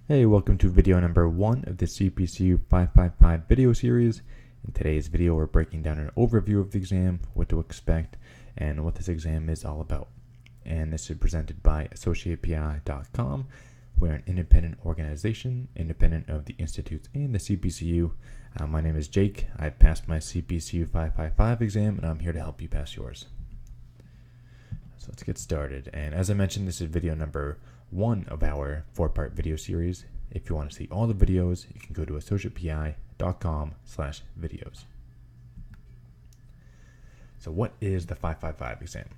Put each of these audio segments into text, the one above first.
Hey, welcome to video number 1 of the CPCU 555 video series. In today's video, we're breaking down an overview of the exam, what to expect, and what this exam is all about. And this is presented by AssociatePI.com. We're an independent organization, independent of the institutes and the CPCU. My name is Jake. I passed my CPCU 555 exam, and I'm here to help you pass yours. So let's get started. And as I mentioned, this is video number 1 of our 4-part video series. If you want to see all the videos, you can go to AssociatePI.com/videos. So what is the 555 exam?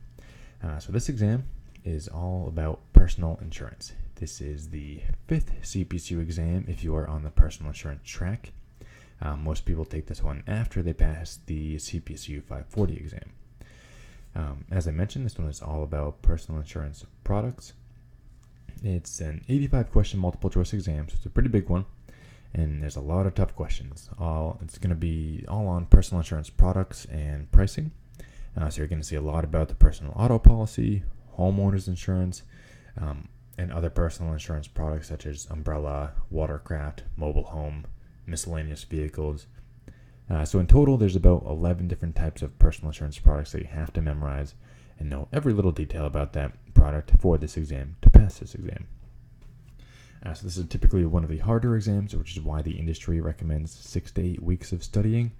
So this exam is all about personal insurance. This is the 5th CPCU exam if you are on the personal insurance track. Most people take this one after they pass the CPCU 540 exam. As I mentioned, this one is all about personal insurance products. It's an 85 question multiple choice exam, so it's a pretty big one, and there's a lot of tough questions. It's going to be all on personal insurance products and pricing. So you're going to see a lot about the personal auto policy, homeowners insurance, and other personal insurance products such as umbrella, watercraft, mobile home, miscellaneous vehicles. So in total, there's about 11 different types of personal insurance products that you have to memorize and know every little detail about that product for this exam to pass this exam. So this is typically one of the harder exams, which is why the industry recommends 6 to 8 weeks of studying.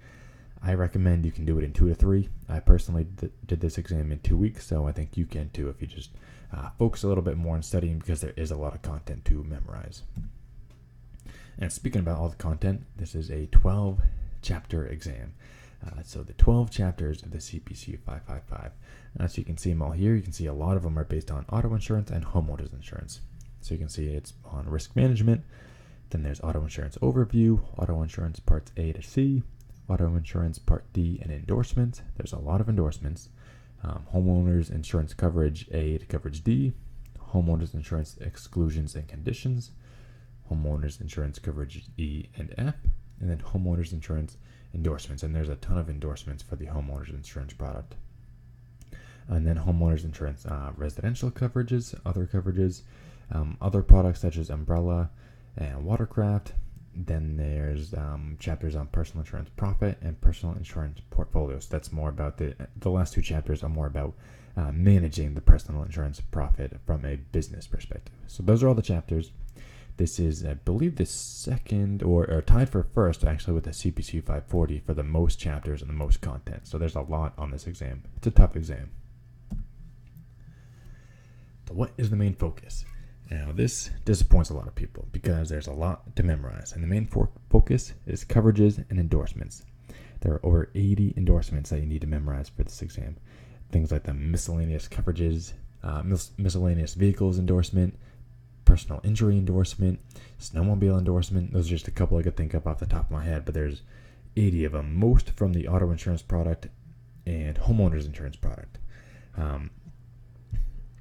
I recommend you can do it in 2 to 3. I personally did this exam in 2 weeks, so I think you can too if you just focus a little bit more on studying, because there is a lot of content to memorize. And speaking about all the content, this is a 12-chapter exam. So the 12 chapters of the CPCU 555. So you can see them all here. You can see a lot of them are based on auto insurance and homeowners insurance. So you can see it's on risk management. Then there's auto insurance overview, auto insurance parts A to C, auto insurance part D, and endorsements. There's a lot of endorsements. Homeowners insurance coverage A to coverage D, homeowners insurance exclusions and conditions, homeowners insurance coverage E and F, and then homeowners insurance endorsements. And there's a ton of endorsements for the homeowners insurance product. And then homeowners insurance residential coverages, other coverages, other products such as umbrella and watercraft. Then there's chapters on personal insurance profit and personal insurance portfolios. That's more about the last 2 chapters are more about managing the personal insurance profit from a business perspective. So those are all the chapters. This is, I believe, the second or tied for first, actually, with the CPCU 540 for the most chapters and the most content. So there's a lot on this exam. It's a tough exam. So what is the main focus? Now, this disappoints a lot of people because there's a lot to memorize. And the main focus is coverages and endorsements. There are over 80 endorsements that you need to memorize for this exam. Things like the miscellaneous coverages, miscellaneous vehicles endorsement, personal injury endorsement, snowmobile endorsement. Those are just a couple I could think of off the top of my head, but there's 80 of them, most from the auto insurance product and homeowners insurance product.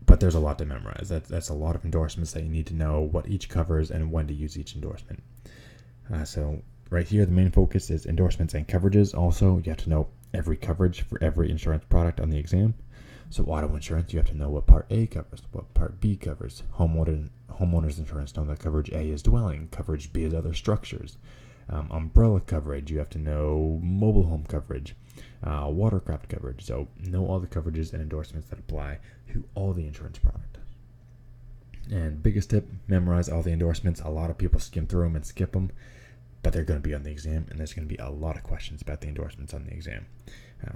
But there's a lot to memorize. That's a lot of endorsements that you need to know what each covers and when to use each endorsement. So right here, the main focus is endorsements and coverages. Also, you have to know every coverage for every insurance product on the exam. So auto insurance, you have to know what Part A covers, what Part B covers. Homeowners insurance, know that coverage A is dwelling, coverage B is other structures. Umbrella coverage, you have to know mobile home coverage, watercraft coverage. So know all the coverages and endorsements that apply to all the insurance product. And biggest tip, memorize all the endorsements. A lot of people skim through them and skip them, but they're going to be on the exam, and there's going to be a lot of questions about the endorsements on the exam.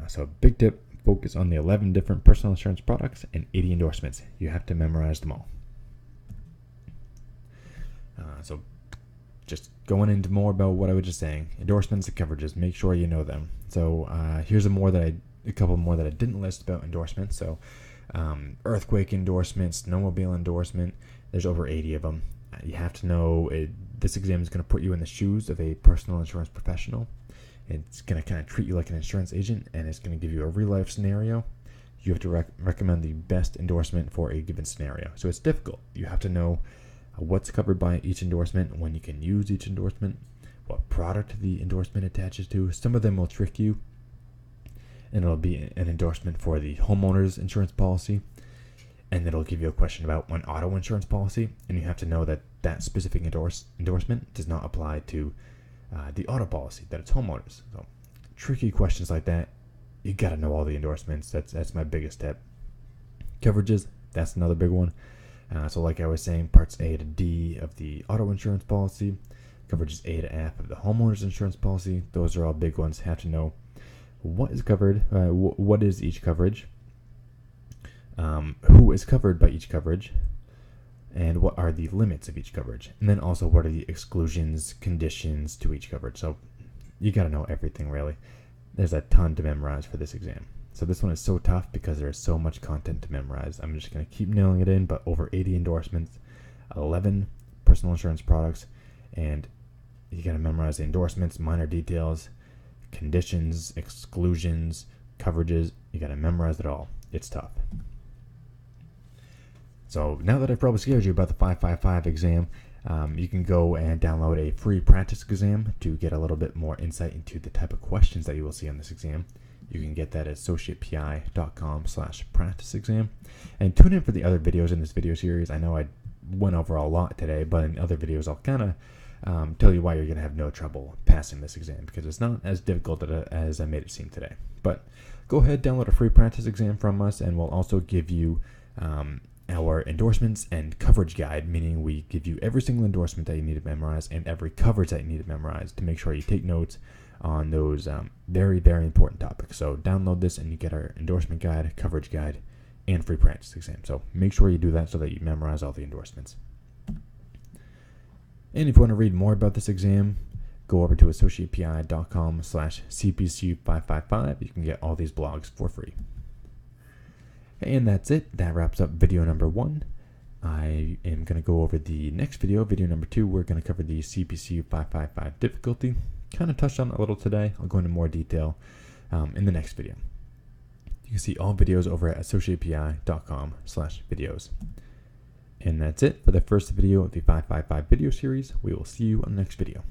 So big tip, focus on the 11 different personal insurance products and 80 endorsements. You have to memorize them all. So just going into more about what I was just saying, endorsements and coverages, make sure you know them. So here's a couple more that I didn't list about endorsements. So earthquake endorsement, snowmobile endorsement, there's over 80 of them. You have to know this exam is going to put you in the shoes of a personal insurance professional. It's going to kind of treat you like an insurance agent, and it's going to give you a real-life scenario. You have to recommend the best endorsement for a given scenario. So it's difficult. You have to know what's covered by each endorsement, when you can use each endorsement, what product the endorsement attaches to. Some of them will trick you, and it'll be an endorsement for the homeowner's insurance policy. and it'll give you a question about an auto insurance policy, and you have to know that that specific endorsement does not apply to the auto policy, that it's homeowners. So tricky questions like that, you got to know all the endorsements. That's my biggest tip. Coverages, that's another big one. So like I was saying, parts A to D of the auto insurance policy, coverages A to F of the homeowners insurance policy, those are all big ones. Have to know what is covered, what is each coverage, who is covered by each coverage, and what are the limits of each coverage, and then also what are the exclusions, conditions to each coverage. So you got to know everything, really. There's a ton to memorize for this exam. So this one is so tough because there's so much content to memorize. I'm just going to keep nailing it in, but over 80 endorsements, 11 personal insurance products, and you got to memorize the endorsements, minor details, conditions, exclusions, coverages. You got to memorize it all. It's tough. So now that I've probably scared you about the 555 exam, you can go and download a free practice exam to get a little bit more insight into the type of questions that you will see on this exam. You can get that at AssociatePI.com/practice exam. And tune in for the other videos in this video series. I know I went over a lot today, but in other videos I'll kind of tell you why you're going to have no trouble passing this exam, because it's not as difficult as I made it seem today. But go ahead, download a free practice exam from us, and we'll also give you our endorsements and coverage guide, meaning we give you every single endorsement that you need to memorize and every coverage that you need to memorize to make sure you take notes on those very, very important topics. So download this and you get our endorsement guide, coverage guide, and free practice exam. So make sure you do that so that you memorize all the endorsements. And if you want to read more about this exam, go over to AssociatePI.com/CPCU555. You can get all these blogs for free. And that's it. That wraps up video number 1. I am going to go over the next video, video number 2. We're going to cover the CPCU 555 difficulty. Kind of touched on it a little today. I'll go into more detail in the next video. You can see all videos over at AssociatePI.com/videos. And that's it for the first video of the 555 video series. We will see you on the next video.